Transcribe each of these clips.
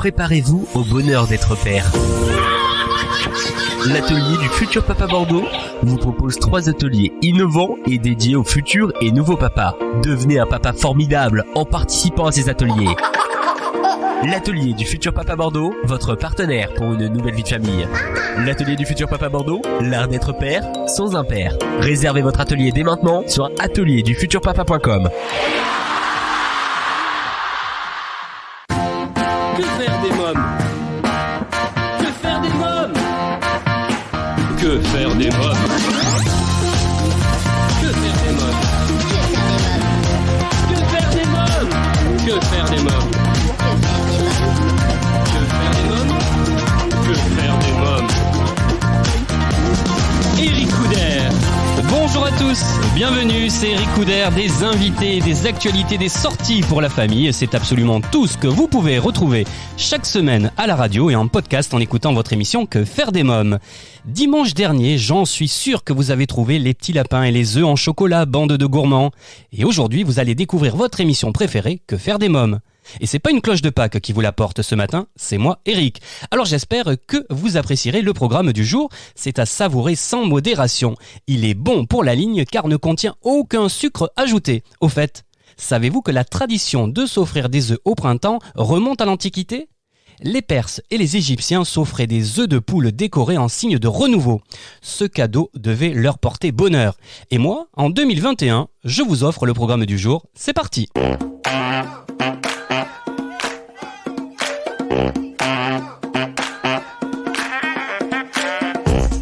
préparez-vous au bonheur d'être père. L'atelier du futur papa Bordeaux vous propose 3 ateliers innovants et dédiés aux futurs et nouveaux papas. Devenez un papa formidable en participant à ces ateliers. L'atelier du futur papa Bordeaux, votre partenaire pour une nouvelle vie de famille. L'atelier du futur papa Bordeaux, l'art d'être père sans un père. Réservez votre atelier dès maintenant sur atelierdufuturpapa.com. Que faire des mômes? Que faire des mômes? Que faire des mômes? Que faire des mômes? Que faire des mômes? Que faire des mômes? Que faire des mômes? Eric Couder. Bonjour à tous, bienvenue, c'est Eric Couder, des invités, des actualités, des sorties pour la famille. C'est absolument tout ce que vous pouvez retrouver chaque semaine à la radio et en podcast en écoutant votre émission Que faire des mômes. Dimanche dernier, j'en suis sûr que vous avez trouvé les petits lapins et les œufs en chocolat, bande de gourmands. Et aujourd'hui, vous allez découvrir votre émission préférée, Que faire des mômes. Et c'est pas une cloche de Pâques qui vous l'apporte ce matin, c'est moi, Eric. Alors j'espère que vous apprécierez le programme du jour. C'est à savourer sans modération. Il est bon pour la ligne car ne contient aucun sucre ajouté. Au fait, savez-vous que la tradition de s'offrir des œufs au printemps remonte à l'Antiquité ? Les Perses et les Égyptiens s'offraient des œufs de poule décorés en signe de renouveau. Ce cadeau devait leur porter bonheur. Et moi, en 2021, je vous offre le programme du jour. C'est parti!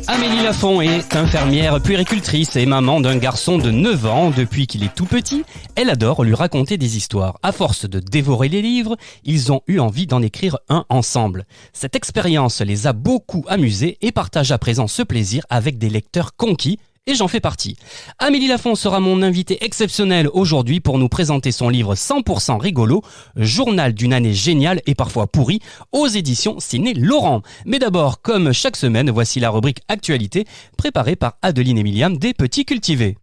Amélie Lafont est infirmière puéricultrice et maman d'un garçon de 9 ans. Depuis qu'il est tout petit, elle adore lui raconter des histoires. À force de dévorer les livres, ils ont eu envie d'en écrire un ensemble. Cette expérience les a beaucoup amusés et partagent à présent ce plaisir avec des lecteurs conquis. Et j'en fais partie. Amélie Lafont sera mon invitée exceptionnelle aujourd'hui pour nous présenter son livre 100% rigolo, Journal d'une année géniale et parfois pourrie, aux éditions Ciné Laurent. Mais d'abord, comme chaque semaine, voici la rubrique Actualité, préparée par Adeline et Myriam des Petits Cultivés.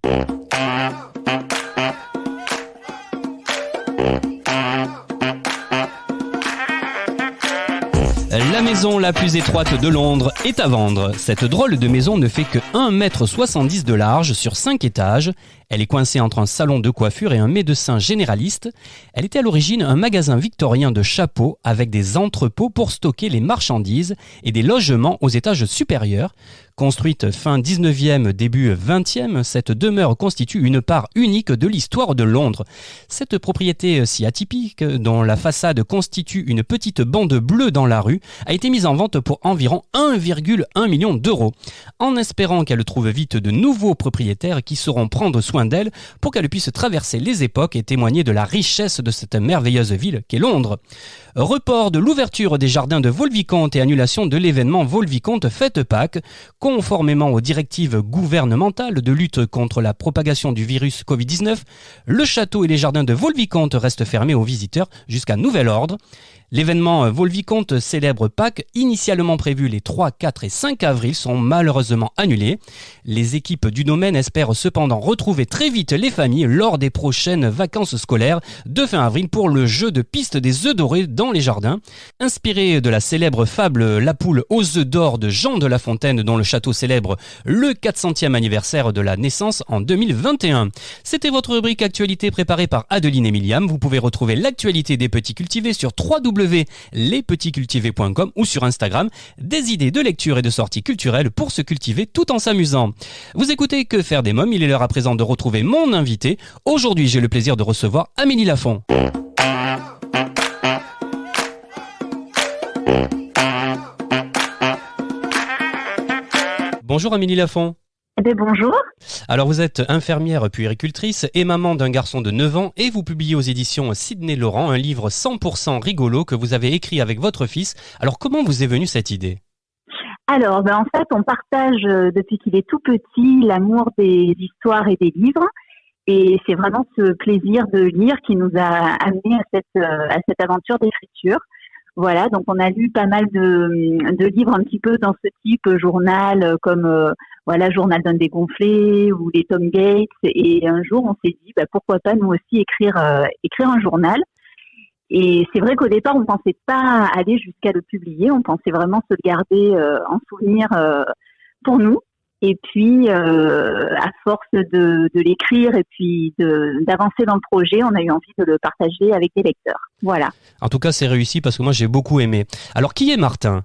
La maison la plus étroite de Londres est à vendre. Cette drôle de maison ne fait que 1,70 m de large sur 5 étages. Elle est coincée entre un salon de coiffure et un médecin généraliste. Elle était à l'origine un magasin victorien de chapeaux avec des entrepôts pour stocker les marchandises et des logements aux étages supérieurs. Construite fin 19e, début 20e, cette demeure constitue une part unique de l'histoire de Londres. Cette propriété si atypique, dont la façade constitue une petite bande bleue dans la rue, a été mise en vente pour environ 1,1 million d'euros. En espérant qu'elle trouve vite de nouveaux propriétaires qui sauront prendre soin d'elle pour qu'elle puisse traverser les époques et témoigner de la richesse de cette merveilleuse ville qu'est Londres. Report de l'ouverture des jardins de Vaux-le-Vicomte et annulation de l'événement Vaux-le-Vicomte Fête Pâques. Conformément aux directives gouvernementales de lutte contre la propagation du virus Covid-19, le château et les jardins de Vaux-le-Vicomte restent fermés aux visiteurs jusqu'à nouvel ordre. L'événement Vaux-le-Vicomte célèbre Pâques, initialement prévu les 3, 4 et 5 avril, sont malheureusement annulés. Les équipes du domaine espèrent cependant retrouver très vite les familles lors des prochaines vacances scolaires de fin avril pour le jeu de piste des œufs dorés dans les jardins. Inspiré de la célèbre fable La poule aux œufs d'or de Jean de La Fontaine, dont le château célèbre le 400e anniversaire de la naissance en 2021. C'était votre rubrique Actualité préparée par Adeline et Myriam. Vous pouvez retrouver l'actualité des Petits Cultivés sur www.lespetitscultivés.com ou sur Instagram, des idées de lecture et de sorties culturelles pour se cultiver tout en s'amusant. Vous écoutez Que faire des mômes, il est l'heure à présent de retrouver mon invité. Aujourd'hui, j'ai le plaisir de recevoir Amélie Lafont. Bonjour Amélie Lafont. Bonjour. Alors vous êtes infirmière puéricultrice et maman d'un garçon de 9 ans et vous publiez aux éditions Ciné Laurent un livre 100% rigolo que vous avez écrit avec votre fils. Alors comment vous est venue cette idée ? Alors, en fait, on partage depuis qu'il est tout petit l'amour des histoires et des livres. Et c'est vraiment ce plaisir de lire qui nous a amené à cette aventure d'écriture. Voilà, donc on a lu pas mal de livres un petit peu dans ce type, journal, comme Journal d'un dégonflé ou les Tom Gates. Et un jour, on s'est dit, pourquoi pas nous aussi écrire un journal. Et c'est vrai qu'au départ, on pensait pas aller jusqu'à le publier. On pensait vraiment se le garder en souvenir pour nous. Et puis, à force de l'écrire et puis d'avancer dans le projet, on a eu envie de le partager avec des lecteurs. Voilà. En tout cas, c'est réussi parce que moi, j'ai beaucoup aimé. Alors, qui est Martin ?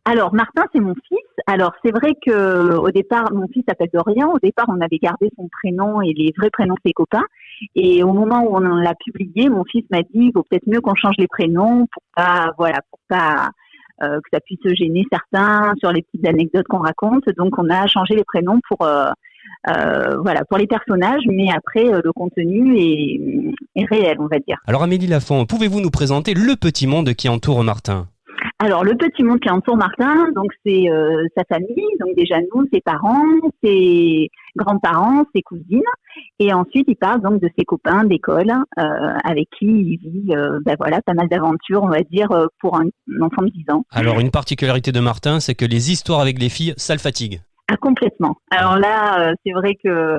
Alors, Martin, c'est mon fils. Alors, c'est vrai que au départ, mon fils s'appelle Dorian. Au départ, on avait gardé son prénom et les vrais prénoms de ses copains. Et au moment où on l'a publié, mon fils m'a dit, il vaut peut-être mieux qu'on change les prénoms pour pas que ça puisse gêner certains sur les petites anecdotes qu'on raconte. Donc, on a changé les prénoms pour les personnages, mais après, le contenu est réel, on va dire. Alors, Amélie Lafont, pouvez-vous nous présenter le petit monde qui entoure Martin ? Alors, le petit monde qui entoure Martin, donc c'est sa famille, donc déjà nous, ses parents, ses grands-parents, ses cousines, et ensuite il parle donc de ses copains d'école avec qui il vit pas mal d'aventures, on va dire, pour un enfant de 10 ans. Alors, une particularité de Martin, c'est que les histoires avec les filles, ça le fatigue. Ah, complètement. Alors là, c'est vrai que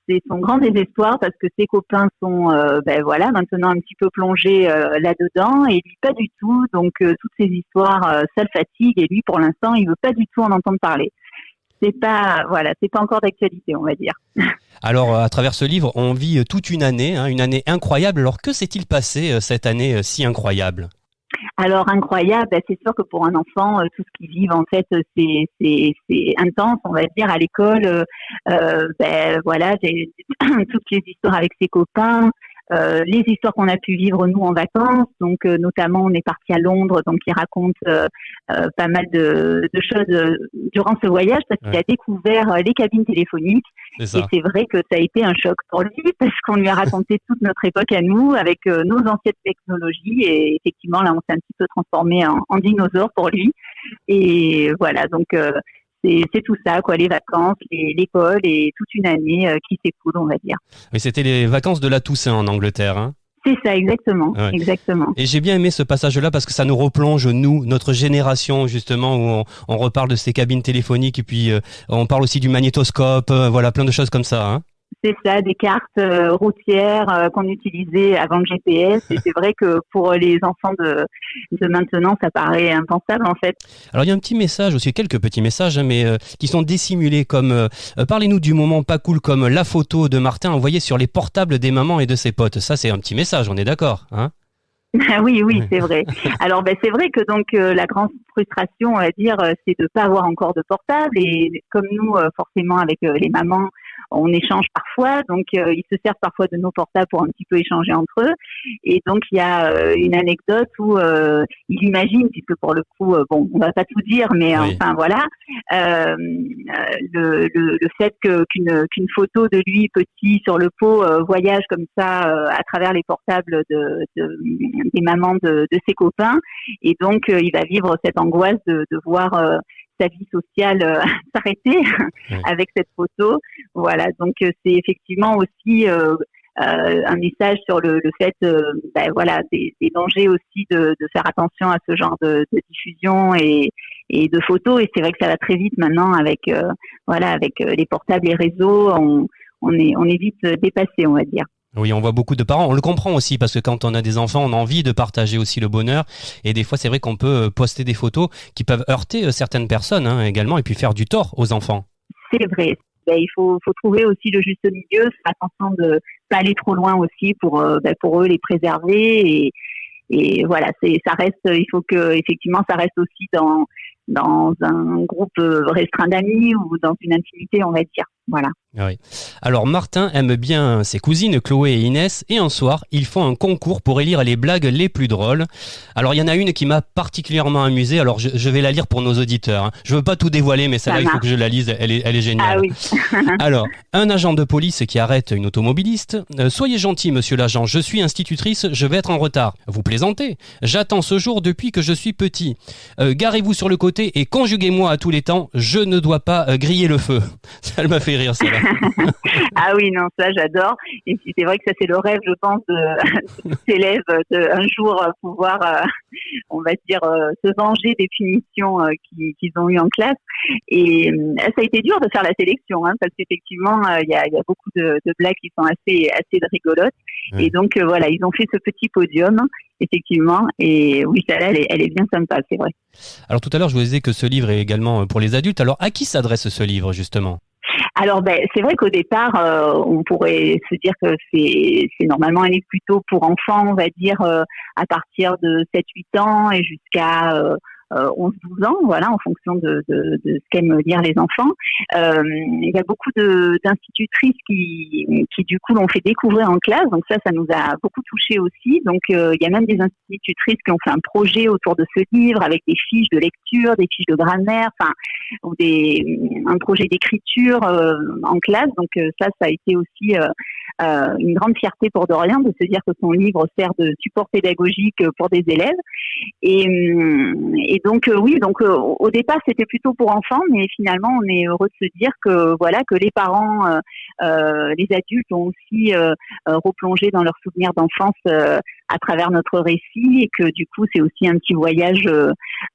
c'est son grand désespoir parce que ses copains sont maintenant un petit peu plongés là-dedans et lui pas du tout. Donc toutes ces histoires, ça le fatigue et lui pour l'instant il veut pas du tout en entendre parler. C'est pas encore d'actualité, on va dire. Alors à travers ce livre, on vit toute une année incroyable. Alors que s'est-il passé cette année si incroyable ? Alors incroyable, c'est sûr que pour un enfant, tout ce qu'ils vivent en fait, c'est intense, on va dire à l'école. J'ai toutes les histoires avec ses copains, les histoires qu'on a pu vivre nous en vacances. Donc notamment, on est parti à Londres, donc il raconte pas mal de choses durant ce voyage parce qu'il a découvert les cabines téléphoniques. Et c'est vrai que ça a été un choc pour lui parce qu'on lui a raconté toute notre époque à nous avec nos anciennes technologies et effectivement là on s'est un petit peu transformé en dinosaure pour lui et voilà donc c'est tout ça quoi, les vacances, l'école et toute une année qui s'écoule on va dire. Mais c'était les vacances de la Toussaint en Angleterre, hein ? C'est ça, exactement, exactement. Et j'ai bien aimé ce passage-là parce que ça nous replonge, nous, notre génération, justement, où on reparle de ces cabines téléphoniques et puis on parle aussi du magnétoscope, plein de choses comme ça, hein. C'est ça, des cartes routières qu'on utilisait avant le GPS. Et c'est vrai que pour les enfants de maintenant, ça paraît impensable en fait. Alors il y a un petit message aussi, quelques petits messages, mais qui sont dissimulés comme parlez-nous du moment pas cool comme la photo de Martin envoyée sur les portables des mamans et de ses potes. Ça c'est un petit message, on est d'accord, hein ? Oui, c'est vrai. Alors, c'est vrai que donc la grande frustration, on va dire, c'est de pas avoir encore de portable. Et comme nous, forcément, avec les mamans, on échange parfois. Donc, ils se servent parfois de nos portables pour un petit peu échanger entre eux. Et donc, il y a une anecdote où il imagine, puisque pour le coup, on va pas tout dire, mais enfin voilà, le fait qu'une photo de lui petit sur le pot voyage comme ça à travers les portables des mamans de ses copains et donc il va vivre cette angoisse de voir sa vie sociale s'arrêter avec cette photo. Voilà, donc c'est effectivement aussi un message sur le fait des dangers aussi de faire attention à ce genre de diffusion et de photos. Et c'est vrai que ça va très vite maintenant avec les portables, les réseaux, on est vite dépassé, on va dire. Oui, on voit beaucoup de parents. On le comprend aussi parce que quand on a des enfants, on a envie de partager aussi le bonheur. Et des fois, c'est vrai qu'on peut poster des photos qui peuvent heurter certaines personnes également et puis faire du tort aux enfants. C'est vrai. Il faut trouver aussi le juste milieu, faire attention de pas aller trop loin aussi pour eux les préserver. Et voilà, ça reste. Il faut que effectivement, ça reste aussi dans un groupe restreint d'amis ou dans une intimité, on va dire. Voilà. Oui. Alors Martin aime bien ses cousines Chloé et Inès et un soir, ils font un concours pour élire les blagues les plus drôles. Alors il y en a une qui m'a particulièrement amusé, alors je vais la lire pour nos auditeurs. Je veux pas tout dévoiler, mais celle-là, il faut que je la lise, elle est géniale. Ah oui. Alors, un agent de police qui arrête une automobiliste. Soyez gentil, monsieur l'agent, je suis institutrice, je vais être en retard. Vous plaisantez ? J'attends ce jour depuis que je suis petit. Garez-vous sur le côté et conjuguez-moi à tous les temps, je ne dois pas griller le feu. Ça m'a fait rire. rire, ça. Ah oui, non, ça j'adore. Et c'est vrai que ça c'est le rêve, je pense, de tous élèves, de un jour pouvoir, on va dire, se venger des punitions qu'ils ont eues en classe. Et ça a été dur de faire la sélection, hein, parce qu'effectivement, il y a beaucoup de blagues qui sont assez rigolotes. Ouais. Et donc voilà, ils ont fait ce petit podium, effectivement. Et oui, celle-là, elle est bien sympa, c'est vrai. Alors tout à l'heure, je vous disais que ce livre est également pour les adultes. Alors à qui s'adresse ce livre, justement ? Alors, c'est vrai qu'au départ, on pourrait se dire que c'est normalement un livre plutôt pour enfants, on va dire, à partir de 7-8 ans et jusqu'à 11-12 ans, voilà, en fonction de ce qu'aiment lire les enfants. Il y a beaucoup d'institutrices qui du coup l'ont fait découvrir en classe, donc ça nous a beaucoup touchés aussi. Donc il y a même des institutrices qui ont fait un projet autour de ce livre avec des fiches de lecture, des fiches de grammaire, enfin, ou un projet d'écriture en classe. Donc ça a été aussi une grande fierté pour Dorian de se dire que son livre sert de support pédagogique pour des élèves. Et donc oui, donc au départ c'était plutôt pour enfants, mais finalement on est heureux de se dire que voilà, que les parents, les adultes ont aussi replongé dans leurs souvenirs d'enfance à travers notre récit, et que du coup c'est aussi un petit voyage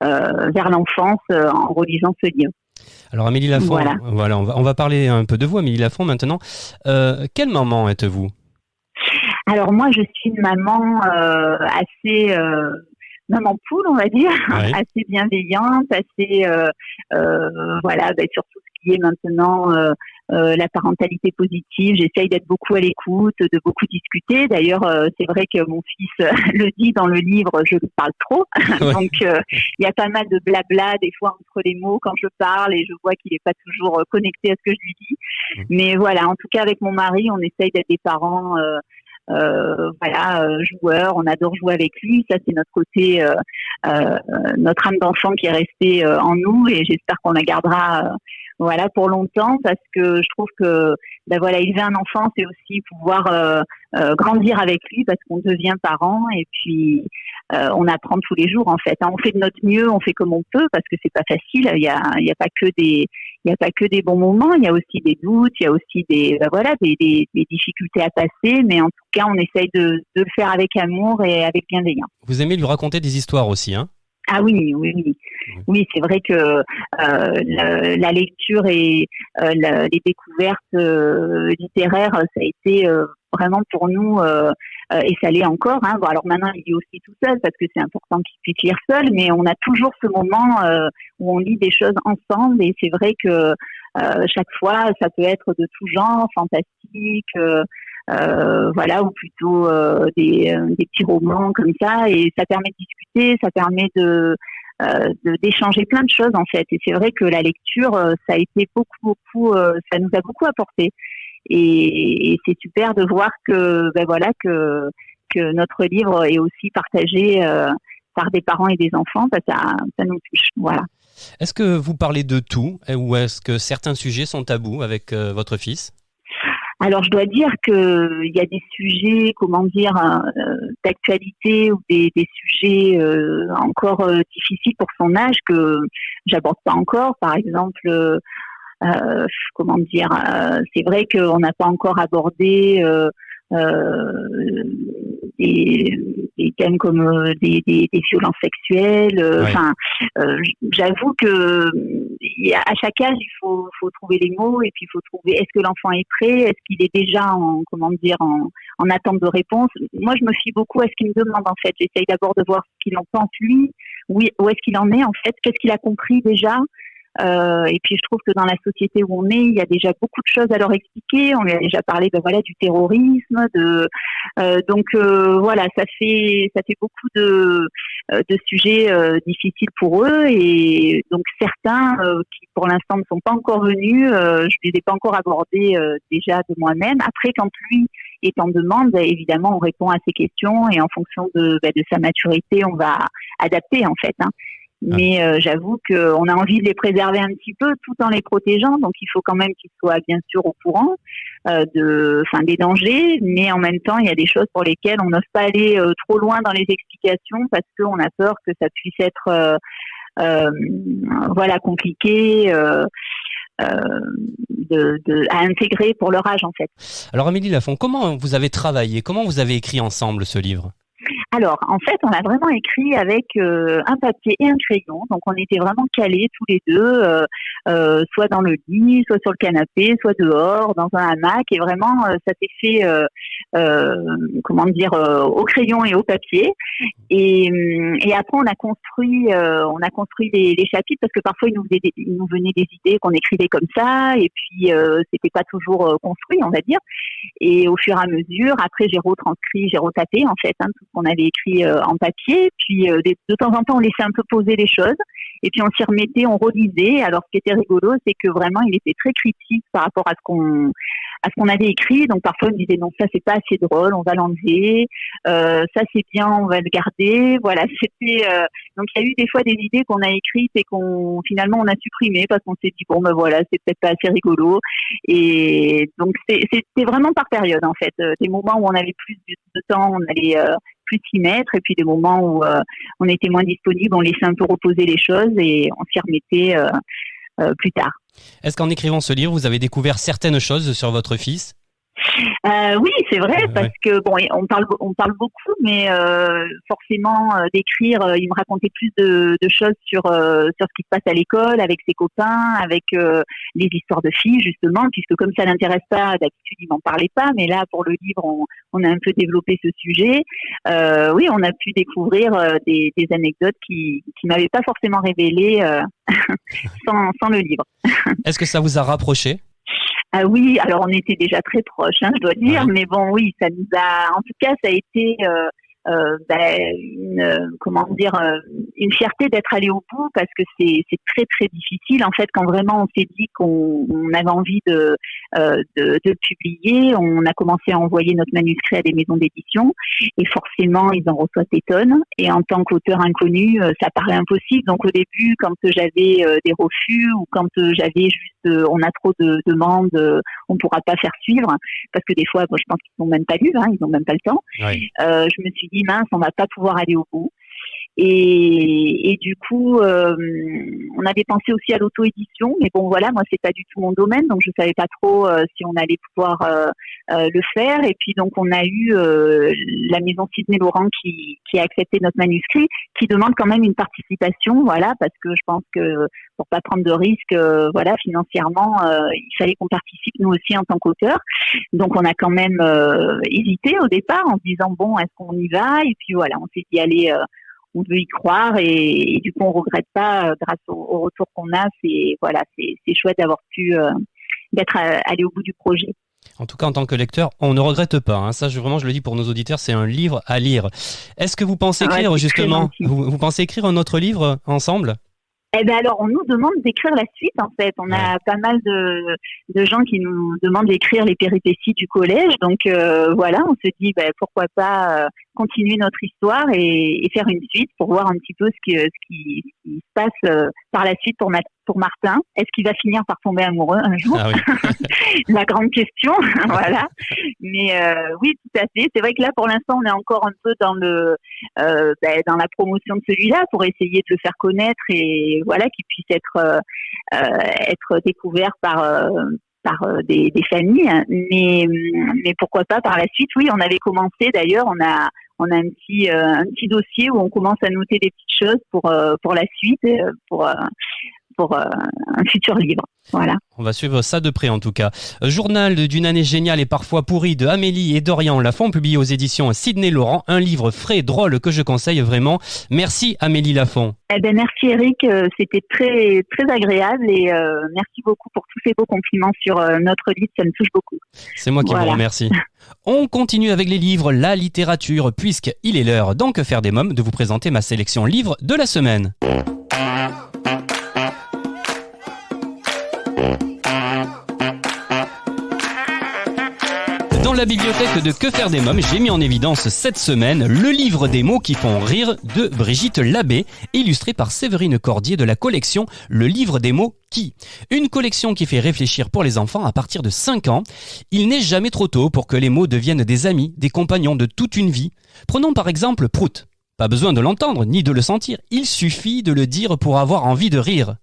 vers l'enfance en relisant ce livre. Alors Amélie Lafont, voilà, on va parler un peu de vous, Amélie Lafont, maintenant. Quelle maman êtes-vous ? Alors moi je suis une maman assez maman poule, on va dire, ouais. Assez bienveillante, assez voilà, sur tout ce qui est maintenant la parentalité positive. J'essaye d'être beaucoup à l'écoute, de beaucoup discuter. D'ailleurs, c'est vrai que mon fils le dit dans le livre, je parle trop. Ouais. Donc, il y a pas mal de blabla des fois entre les mots quand je parle, et je vois qu'il n'est pas toujours connecté à ce que je lui dis. Mais voilà, en tout cas avec mon mari, on essaye d'être des parents joueurs, on adore jouer avec lui. Ça, c'est notre côté, notre âme d'enfant qui est restée en nous, et j'espère qu'on la gardera pour longtemps, parce que je trouve que élever un enfant, c'est aussi pouvoir grandir avec lui, parce qu'on devient parent, et puis on apprend tous les jours en fait. On fait de notre mieux, on fait comme on peut, parce que c'est pas facile. Il y a pas que des bons moments, il y a aussi des doutes, il y a aussi des difficultés à passer, mais en tout cas, on essaye de le faire avec amour et avec bienveillance. Vous aimez lui raconter des histoires aussi, hein ? Ah oui. Oui, c'est vrai que la lecture et les découvertes littéraires, ça a été vraiment pour nous, et ça l'est encore. Hein. Bon, alors maintenant, il lit aussi tout seul, parce que c'est important qu'il puisse lire seul, mais on a toujours ce moment où on lit des choses ensemble, et c'est vrai que chaque fois, ça peut être de tout genre, fantastique, ou plutôt des petits romans comme ça, et ça permet de discuter, ça permet d'échanger plein de choses en fait. Et c'est vrai que la lecture, ça a été beaucoup, ça nous a beaucoup apporté. Et c'est super de voir que notre livre est aussi partagé par des parents et des enfants, ça nous touche. Voilà. Est-ce que vous parlez de tout, ou est-ce que certains sujets sont tabous avec votre fils ? Alors, je dois dire qu'il y a des sujets, d'actualité, ou des sujets encore difficiles pour son âge que j'aborde pas encore. Par exemple, c'est vrai qu'on n'a pas encore abordé des thèmes comme des violences sexuelles. J'avoue que à chaque âge, il faut trouver les mots, et puis il faut trouver, est-ce que l'enfant est prêt, est-ce qu'il est déjà en attente de réponse. Moi, je me fie beaucoup à ce qu'il me demande en fait. J'essaye d'abord de voir ce qu'il en pense lui, où est-ce qu'il en est en fait, qu'est-ce qu'il a compris déjà. Et puis je trouve que dans la société où on est, il y a déjà beaucoup de choses à leur expliquer. On lui a déjà parlé du terrorisme, donc ça fait beaucoup de sujets difficiles pour eux, et donc certains qui pour l'instant ne sont pas encore venus, je les ai pas encore abordés déjà de moi-même. Après, quand lui est en demande, évidemment on répond à ses questions, et en fonction de sa maturité, on va adapter en fait, hein. Mais j'avoue qu'on a envie de les préserver un petit peu tout en les protégeant, donc il faut quand même qu'ils soient bien sûr au courant des dangers, mais en même temps il y a des choses pour lesquelles on n'ose pas aller trop loin dans les explications, parce qu'on a peur que ça puisse être compliqué. à intégrer pour leur âge en fait. Alors Amélie Lafont, comment vous avez travaillé, comment vous avez écrit ensemble ce livre ? Alors, en fait, on a vraiment écrit avec un papier et un crayon. Donc, on était vraiment calés tous les deux, soit dans le lit, soit sur le canapé, soit dehors, dans un hamac. Et vraiment, ça s'est fait, au crayon et au papier. Et après, on a construit les chapitres parce que parfois, il nous venait des idées qu'on écrivait comme ça. Et puis, c'était pas toujours construit, on va dire. Et au fur et à mesure, après, j'ai retapé en fait tout ce qu'on avait écrit en papier. Puis de temps en temps, on laissait un peu poser les choses. Et puis on s'y remettait, on relisait. Alors ce qui était rigolo, c'est que vraiment, il était très critique par rapport à ce qu'on avait écrit. Donc parfois, il me disait non, ça c'est pas assez drôle, on va l'enlever. Ça c'est bien, on va le garder. Voilà, c'était. Donc il y a eu des fois des idées qu'on a écrites et finalement on a supprimé parce qu'on s'est dit bon ben voilà, c'est peut-être pas assez rigolo. Et donc c'était vraiment par période en fait. Des moments où on avait plus de temps, on allait plus s'y mettre, et puis des moments où on était moins disponible, on laissait un peu reposer les choses et on s'y remettait plus tard. Est-ce qu'en écrivant ce livre, vous avez découvert certaines choses sur votre fils ? Oui, c'est vrai, parce que bon, on parle beaucoup, mais forcément d'écrire, il me racontait plus de choses sur ce qui se passe à l'école, avec ses copains, avec les histoires de filles justement, puisque comme ça l'intéresse pas, d'habitude il m'en parlait pas, mais là pour le livre on a un peu développé ce sujet. Oui, on a pu découvrir des anecdotes qui m'avaient pas forcément révélées sans le livre. Est-ce que ça vous a rapproché ? Ah oui, alors on était déjà très proches, je dois dire, mais bon, oui, ça nous a, en tout cas, ça a été une fierté d'être allé au bout parce que c'est très très difficile. En fait, quand vraiment on s'est dit qu'on avait envie de publier, on a commencé à envoyer notre manuscrit à des maisons d'édition et forcément ils en reçoivent des tonnes. Et en tant qu'auteur inconnu, ça paraît impossible. Donc au début, quand j'avais des refus ou quand j'avais juste on a trop de demandes, on pourra pas faire suivre parce que des fois, je pense qu'ils n'ont même pas lu, ils n'ont même pas le temps. Oui. Je me suis dit mince, on va pas pouvoir aller au bout. Et du coup, on avait pensé aussi à l'auto-édition, mais bon voilà, moi c'est pas du tout mon domaine, donc je savais pas trop si on allait pouvoir le faire. Et puis donc on a eu la maison Sidney Laurent qui a accepté notre manuscrit, qui demande quand même une participation, voilà, parce que je pense que pour pas prendre de risques, voilà, financièrement, il fallait qu'on participe nous aussi en tant qu'auteur. Donc on a quand même hésité au départ en se disant bon, est-ce qu'on y va? Et puis voilà, on s'est dit allez. On veut y croire et du coup on regrette pas grâce au retour qu'on a. C'est chouette d'avoir pu d'être allé au bout du projet. En tout cas, en tant que lecteur, on ne regrette pas. Ça, je le dis pour nos auditeurs, c'est un livre à lire. Est-ce que vous pensez écrire justement, vous pensez écrire un autre livre ensemble ? Eh ben alors, on nous demande d'écrire la suite, en fait. On a pas mal de gens qui nous demandent d'écrire les péripéties du collège. Donc, voilà, on se dit, pourquoi pas continuer notre histoire et faire une suite pour voir un petit peu ce qui se passe par la suite pour Martin. Est-ce qu'il va finir par tomber amoureux un jour? La grande question, voilà. Mais oui, tout à fait. C'est vrai que là, pour l'instant, on est encore un peu dans dans la promotion de celui-là pour essayer de le faire connaître et voilà, qu'il puisse être découvert par des familles. Mais pourquoi pas par la suite? Oui, on avait commencé. D'ailleurs, on a un petit dossier où on commence à noter des petites choses pour la suite, pour un futur livre. Voilà. On va suivre ça de près en tout cas. Journal d'une année géniale et parfois pourrie de Amélie et Dorian Lafont, publié aux éditions Sidney Laurent. Un livre frais, drôle que je conseille vraiment. Merci Amélie Lafont. Merci Eric, c'était très très agréable et merci beaucoup pour tous ces beaux compliments sur notre livre, ça me touche beaucoup. C'est moi qui vous remercie. On continue avec les livres, la littérature, puisqu'il est l'heure dans Que faire des mômes de vous présenter ma sélection livres de la semaine. Dans la bibliothèque de Que faire des mômes, j'ai mis en évidence cette semaine le livre des mots qui font rire de Brigitte Labbé, illustré par Séverine Cordier de la collection Le livre des mots qui. Une collection qui fait réfléchir pour les enfants à partir de 5 ans. Il n'est jamais trop tôt pour que les mots deviennent des amis, des compagnons de toute une vie. Prenons par exemple prout. Pas besoin de l'entendre ni de le sentir, il suffit de le dire pour avoir envie de rire.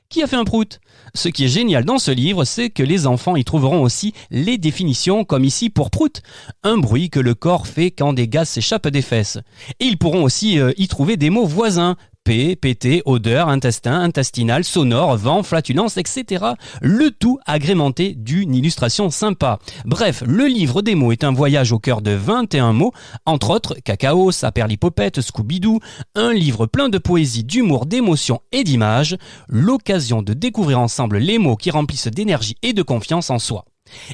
Qui a fait un prout ? Ce qui est génial dans ce livre, c'est que les enfants y trouveront aussi les définitions, comme ici pour prout, un bruit que le corps fait quand des gaz s'échappent des fesses. Et ils pourront aussi y trouver des mots voisins. P, pété, odeur, intestin, intestinal, sonore, vent, flatulence, etc. Le tout agrémenté d'une illustration sympa. Bref, le livre des mots est un voyage au cœur de 21 mots, entre autres Cacao, Saperlipopette, Scooby-Doo, un livre plein de poésie, d'humour, d'émotion et d'images, l'occasion de découvrir ensemble les mots qui remplissent d'énergie et de confiance en soi.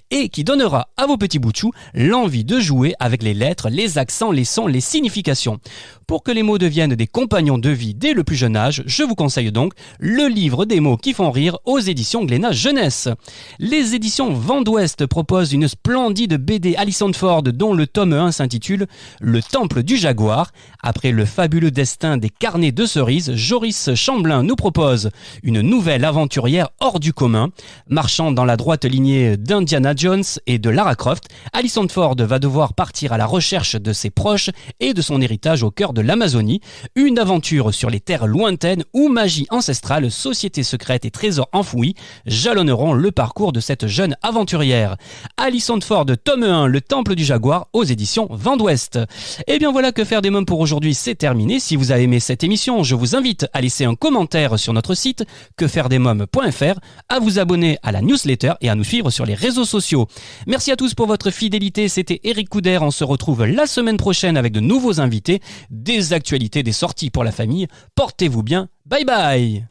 Et qui donnera à vos petits bouts de chou l'envie de jouer avec les lettres, les accents, les sons, les significations. Pour que les mots deviennent des compagnons de vie dès le plus jeune âge, je vous conseille donc le livre des mots qui font rire aux éditions Glénat Jeunesse. Les éditions Vent d'Ouest proposent une splendide BD Alison Ford dont le tome 1 s'intitule Le Temple du Jaguar. Après le fabuleux destin des carnets de cerises, Joris Chamblin nous propose une nouvelle aventurière hors du commun. Marchant dans la droite lignée d'Indiana Jones et de Lara Croft, Alison Ford va devoir partir à la recherche de ses proches et de son héritage au cœur de l'Amazonie, une aventure sur les terres lointaines où magie ancestrale, société secrète et trésors enfouis jalonneront le parcours de cette jeune aventurière. Alison Ford, tome 1, Le Temple du Jaguar, aux éditions Vent d'Ouest. Et bien voilà, Que faire des mômes pour aujourd'hui, c'est terminé. Si vous avez aimé cette émission, je vous invite à laisser un commentaire sur notre site quefairedesmômes.fr, à vous abonner à la newsletter et à nous suivre sur les réseaux sociaux. Merci à tous pour votre fidélité, c'était Eric Couder, on se retrouve la semaine prochaine avec de nouveaux invités, des actualités, des sorties pour la famille. Portez-vous bien, bye bye.